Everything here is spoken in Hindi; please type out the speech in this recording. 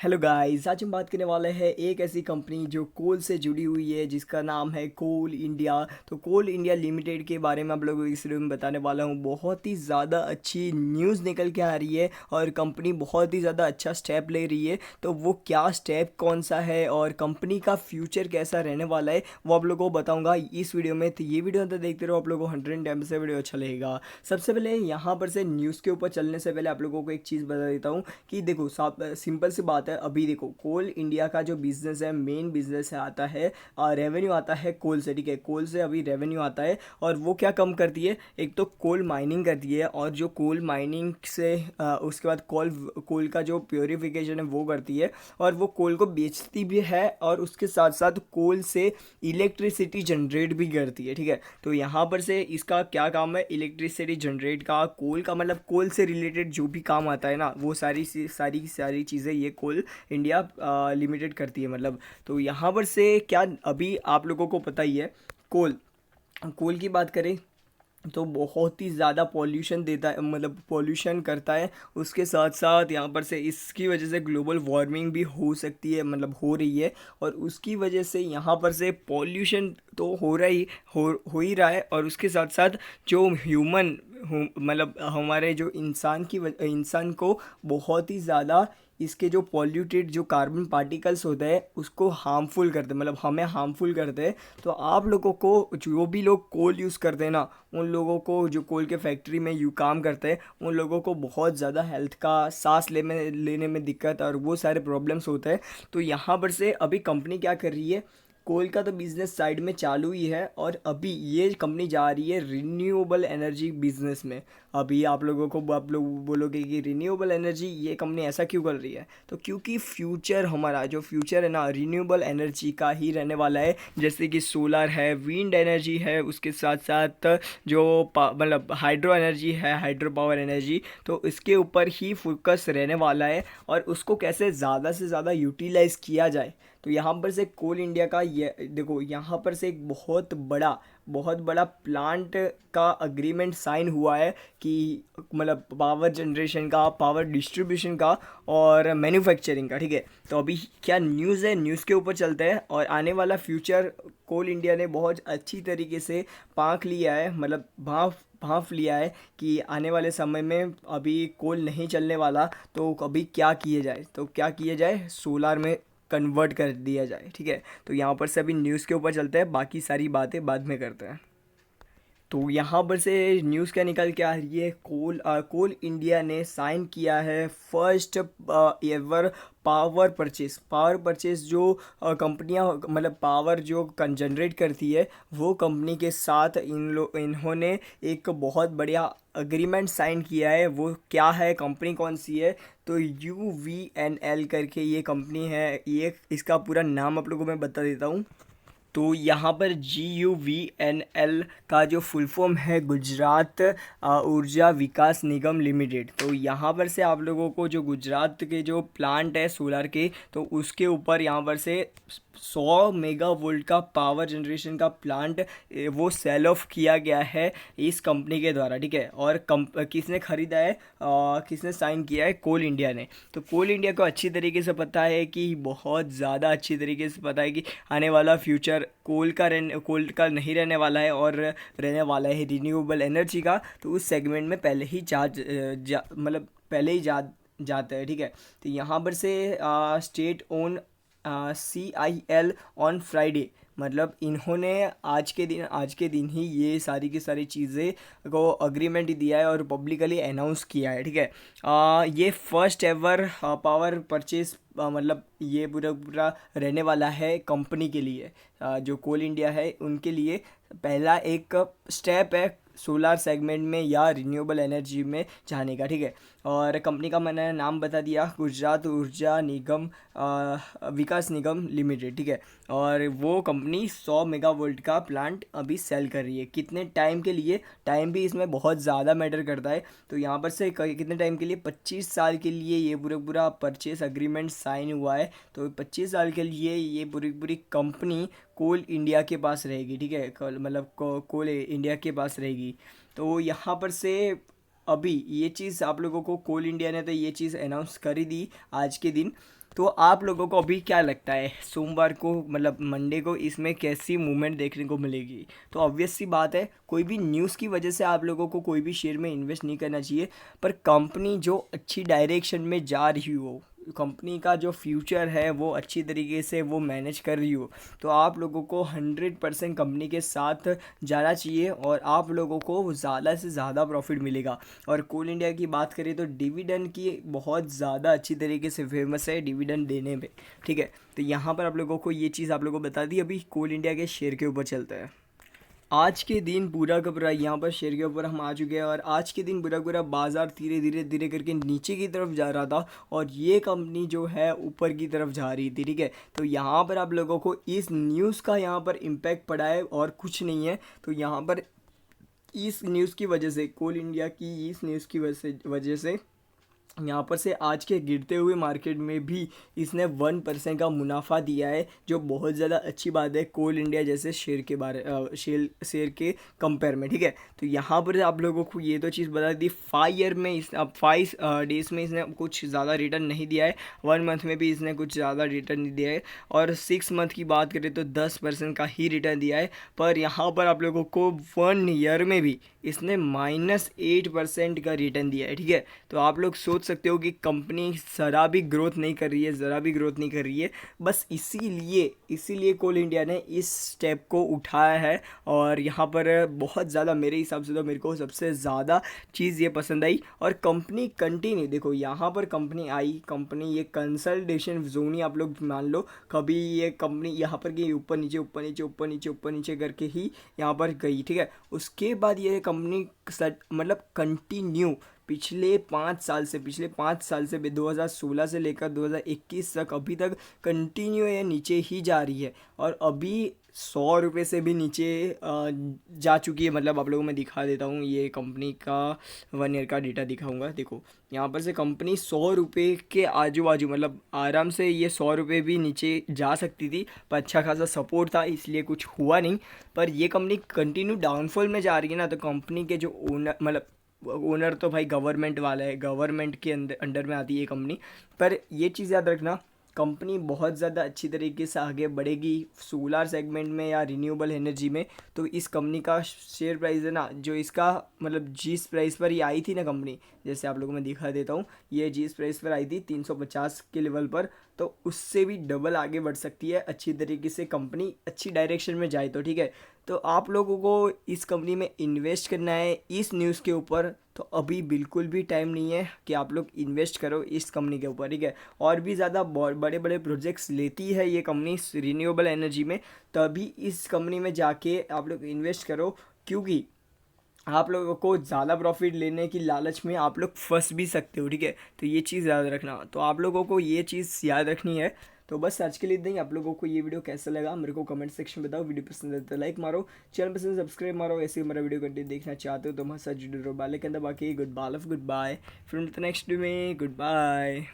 हेलो गाइस, आज हम बात करने वाले हैं एक ऐसी कंपनी जो कोल से जुड़ी हुई है जिसका नाम है कोल इंडिया। तो कोल इंडिया लिमिटेड के बारे में आप लोगों को इस वीडियो में बताने वाला हूँ। बहुत ही ज़्यादा अच्छी न्यूज़ निकल के आ रही है और कंपनी बहुत ही ज़्यादा अच्छा स्टेप ले रही है। तो वो क्या स्टेप कौन सा है और कंपनी का फ्यूचर कैसा रहने वाला है वो आप लोगों को बताऊँगा इस वीडियो में। तो ये वीडियो तो देखते रहो, आप लोगों को 100 से वीडियो अच्छा लगेगा। सबसे पहले यहाँ पर से न्यूज़ के ऊपर चलने से पहले आप लोगों को एक चीज़ बता देता हूँ कि देखो सिंपल सी बात है। अभी देखो कोल इंडिया का जो बिजनेस है, मेन बिजनेस है, आता है रेवेन्यू आता है कोल से। ठीक है, कोल से अभी रेवेन्यू आता है और वो क्या कम करती है, एक तो कोल माइनिंग करती है और जो कोल माइनिंग से उसके बाद कोल कोल का जो प्योरीफिकेशन है वो करती है और वो कोल को बेचती भी है और उसके साथ साथ कोल से इलेक्ट्रिसिटी जनरेट भी करती है। ठीक है, तो यहाँ पर से इसका क्या काम है, इलेक्ट्रिसिटी जनरेट का, कोल का मतलब कोल से रिलेटेड जो भी काम आता है ना वो सारी चीज़ें ये कोल इंडिया लिमिटेड करती है मतलब। तो यहाँ पर से क्या, अभी आप लोगों को पता ही है, कोल कोल की बात करें तो बहुत ही ज़्यादा पॉल्यूशन देता है, मतलब पॉल्यूशन करता है। उसके साथ साथ यहाँ पर से इसकी वजह से ग्लोबल वार्मिंग भी हो सकती है, मतलब हो रही है। और उसकी वजह से यहाँ पर से पॉल्यूशन तो हो ही रहा है और उसके साथ साथ जो मतलब हमारे जो इंसान को बहुत ही ज़्यादा इसके जो पॉल्यूटेड जो कार्बन पार्टिकल्स होते हैं उसको हार्मफुल करते हैं, मतलब हमें हार्मफुल करते हैं। तो आप लोगों को, जो भी लोग कोल यूज़ करते हैं ना, उन लोगों को, जो कोल के फैक्ट्री में यू काम करते हैं, उन लोगों को बहुत ज़्यादा हेल्थ का सांस लेने में दिक्कत और वो सारे प्रॉब्लम्स होते हैं। तो यहाँ पर से अभी कंपनी क्या कर रही है, कोल का तो बिज़नेस साइड में चालू ही है और अभी ये कंपनी जा रही है रिन्यूएबल एनर्जी बिजनेस में। अभी आप लोग बोलोगे कि रिन्यूएबल एनर्जी ये कंपनी ऐसा क्यों कर रही है, तो क्योंकि फ्यूचर, हमारा जो फ्यूचर है ना रिन्यूएबल एनर्जी का ही रहने वाला है। जैसे कि सोलर है, विंड एनर्जी है, उसके साथ साथ जो मतलब हाइड्रो एनर्जी है, हाइड्रो पावर एनर्जी, तो इसके ऊपर ही फोकस रहने वाला है और उसको कैसे ज़्यादा से ज़्यादा यूटिलाइज़ किया जाए। तो यहाँ पर से कोल इंडिया का ये देखो, यहाँ पर से एक बहुत बड़ा प्लांट का अग्रीमेंट साइन हुआ है कि मतलब पावर जनरेशन का, पावर डिस्ट्रीब्यूशन का और मैन्युफैक्चरिंग का। ठीक है, तो अभी क्या न्यूज़ है, न्यूज़ के ऊपर चलते हैं। और आने वाला फ्यूचर कोल इंडिया ने बहुत अच्छी तरीके से पाँक लिया है, मतलब भांप लिया है कि आने वाले समय में अभी कोल नहीं चलने वाला। तो अभी क्या किया जाए, सोलार में कन्वर्ट कर दिया जाए। ठीक है, तो यहाँ पर से अभी न्यूज़ के ऊपर चलते हैं, बाकी सारी बातें बाद में करते हैं। तो यहाँ पर से न्यूज़ क्या निकल के आ रही है, कोल इंडिया ने साइन किया है फर्स्ट एवर पावर परचेस जो कंपनियाँ, मतलब पावर जो जनरेट करती है वो कंपनी के साथ इन्होंने एक बहुत बढ़िया अग्रीमेंट साइन किया है। वो क्या है, कंपनी कौन सी है, तो UVNL करके ये कंपनी है। ये इसका पूरा नाम आप लोगों को मैं बता देता हूँ। तो यहाँ पर GUVNL का जो फुल फॉर्म है, गुजरात ऊर्जा विकास निगम लिमिटेड। तो यहाँ पर से आप लोगों को जो गुजरात के जो प्लांट है सोलर के, तो उसके ऊपर यहाँ पर से 100 मेगावोल्ट का पावर जनरेशन का प्लांट वो सेल ऑफ किया गया है इस कंपनी के द्वारा। ठीक है, और किसने खरीदा है, किसने साइन किया है, कोल इंडिया ने। तो कोल इंडिया को अच्छी तरीके से पता है कि, बहुत ज़्यादा अच्छी तरीके से पता है कि आने वाला फ्यूचर कोल का नहीं रहने वाला है और रहने वाला है रिन्यूएबल एनर्जी का। तो उस सेगमेंट में पहले ही मतलब पहले ही जाता है। ठीक है, तो यहाँ पर से state own CIL on Friday, मतलब इन्होंने आज के दिन ही ये सारी की सारी चीज़ें को अग्रीमेंट दिया है और पब्लिकली अनाउंस किया है। ठीक है, ये फर्स्ट एवर पावर परचेज, मतलब ये पूरा पूरा रहने वाला है कंपनी के लिए। जो कोल इंडिया है उनके लिए पहला एक स्टेप है सोलार सेगमेंट में या रिन्यूएबल एनर्जी में जाने का। ठीक है, और कंपनी का मैंने नाम बता दिया, गुजरात ऊर्जा निगम विकास निगम लिमिटेड। ठीक है, और वो कंपनी 100 मेगावोल्ट का प्लांट अभी सेल कर रही है। कितने टाइम के लिए, टाइम भी इसमें बहुत ज़्यादा मैटर करता है। तो यहाँ पर से कितने टाइम के लिए, 25 साल के लिए ये पूरा पूरा परचेस अग्रीमेंट साइन हुआ है। तो 25 साल के लिए ये पूरी पूरी कंपनी कोल इंडिया के पास रहेगी। ठीक है, मतलब कोल इंडिया के पास रहेगी। तो यहाँ पर से अभी ये चीज़ आप लोगों को, कोल इंडिया ने तो ये चीज़ अनाउंस कर ही दी आज के दिन। तो आप लोगों को अभी क्या लगता है सोमवार को मतलब मंडे को इसमें कैसी मूवमेंट देखने को मिलेगी? तो ऑब्वियस सी बात है, कोई भी न्यूज़ की वजह से आप लोगों को कोई भी शेयर में इन्वेस्ट नहीं करना चाहिए, पर कंपनी जो अच्छी डायरेक्शन में जा रही हो, कंपनी का जो फ्यूचर है वो अच्छी तरीके से वो मैनेज कर रही हो, तो आप लोगों को 100% कंपनी के साथ जाना चाहिए और आप लोगों को ज़्यादा से ज़्यादा प्रॉफिट मिलेगा। और कोल इंडिया की बात करें तो डिविडेंड की बहुत ज़्यादा अच्छी तरीके से फेमस है डिविडेंड देने में, ठीक है। तो यहाँ पर आप लोगों को ये चीज़ आप लोगों को बता दी। अभी कोल इंडिया के शेयर के ऊपर चलता है। आज के दिन पूरा का पूरा यहाँ पर शेयर के ऊपर हम आ चुके हैं और आज के दिन पूरा पूरा बाजार धीरे धीरे धीरे करके नीचे की तरफ जा रहा था और ये कंपनी जो है ऊपर की तरफ जा रही थी, ठीक है। तो यहाँ पर आप लोगों को इस न्यूज़ का यहाँ पर इम्पैक्ट पड़ा है और कुछ नहीं है। तो यहाँ पर इस न्यूज़ की वजह से, कोल इंडिया की इस न्यूज़ की वजह से यहाँ पर से आज के गिरते हुए मार्केट में भी इसने 1% का मुनाफा दिया है, जो बहुत ज़्यादा अच्छी बात है कोल इंडिया जैसे शेयर के शेयर के कंपेयर में, ठीक है। तो यहाँ पर आप लोगों को ये तो चीज़ बता दी। 5 ईयर में इस अब 5 डेज़ में इसने कुछ ज़्यादा रिटर्न नहीं दिया है, 1 मंथ में भी इसने कुछ ज़्यादा रिटर्न नहीं दिया है, और 6 मंथ की बात करें तो 10% का ही रिटर्न दिया है। पर यहाँ पर आप लोगों को 1 ईयर में भी इसने -8% का रिटर्न दिया है, ठीक है। तो आप लोग सोच सकते हो कि कंपनी ज़रा भी ग्रोथ नहीं कर रही है, ज़रा भी ग्रोथ नहीं कर रही है। बस इसीलिए कोल इंडिया ने इस स्टेप को उठाया है। और यहाँ पर बहुत ज़्यादा मेरे हिसाब से तो मेरे को सबसे ज़्यादा चीज़ ये पसंद आई। और कंपनी कंटिन्यू देखो, यहाँ पर कंपनी आई, कंपनी ये कंसल्टेशन जोन ही आप लोग मान लो, कभी ये कंपनी यहाँ पर गई ऊपर नीचे ऊपर नीचे ऊपर नीचे ऊपर नीचे करके ही यहाँ पर गई, ठीक है। उसके बाद ये कंपनी मतलब कंटिन्यू पिछले 5 साल से 2016 से लेकर 2021 तक अभी तक कंटिन्यू ये नीचे ही जा रही है और अभी 100 रुपये से भी नीचे जा चुकी है। मतलब आप लोगों को मैं दिखा देता हूँ, ये कंपनी का 1 ईयर का डेटा दिखाऊंगा। देखो यहाँ पर से कंपनी 100 रुपये के आजू बाजू, मतलब आराम से ये 100 रुपये भी नीचे जा सकती थी, पर अच्छा खासा सपोर्ट था इसलिए कुछ हुआ नहीं। पर ये कंपनी कंटिन्यू डाउनफॉल में जा रही है ना, तो कंपनी के जो ओनर, मतलब ओनर तो भाई गवर्नमेंट वाला है, गवर्नमेंट के अंडर में आती है ये कंपनी। पर ये चीज़ याद रखना, कंपनी बहुत ज़्यादा अच्छी तरीके से आगे बढ़ेगी सोलार सेगमेंट में या रिन्यूएबल एनर्जी में। तो इस कंपनी का शेयर प्राइस है ना, जो इसका मतलब जिस प्राइस पर ये आई थी ना कंपनी, जैसे आप लोगों को मैं दिखा देता हूँ, ये जिस प्राइस पर आई थी 350 के लेवल पर, तो उससे भी डबल आगे बढ़ सकती है अच्छी तरीके से कंपनी अच्छी डायरेक्शन में जाए तो, ठीक है। तो आप लोगों को इस कंपनी में इन्वेस्ट करना है इस न्यूज़ के ऊपर, तो अभी बिल्कुल भी टाइम नहीं है कि आप लोग इन्वेस्ट करो इस कंपनी के ऊपर, ठीक है। और भी ज़्यादा बड़े बड़े प्रोजेक्ट्स लेती है ये कंपनी रिन्यूएबल एनर्जी में, तभी इस कंपनी में जाके आप लोग इन्वेस्ट करो, क्योंकि आप लोगों को ज़्यादा प्रॉफिट लेने की लालच में आप लोग फंस भी सकते हो, ठीक है। तो ये चीज़ याद रखना, तो आप लोगों को ये चीज़ याद रखनी है। तो बस आज के लिए इतना ही। आप लोगों को ये वीडियो कैसा लगा मेरे को कमेंट सेक्शन में बताओ। वीडियो पसंद है तो लाइक मारो, चैनल पसंद सब्सक्राइब मारो। ऐसे ही मेरा वीडियो कंटेंट देखना चाहते हो तो हमारे साथ जुड़े रहो। बाले के अंदर बाकी गुड बाय, फिर नेक्स्ट वीडियो में गुड बाय।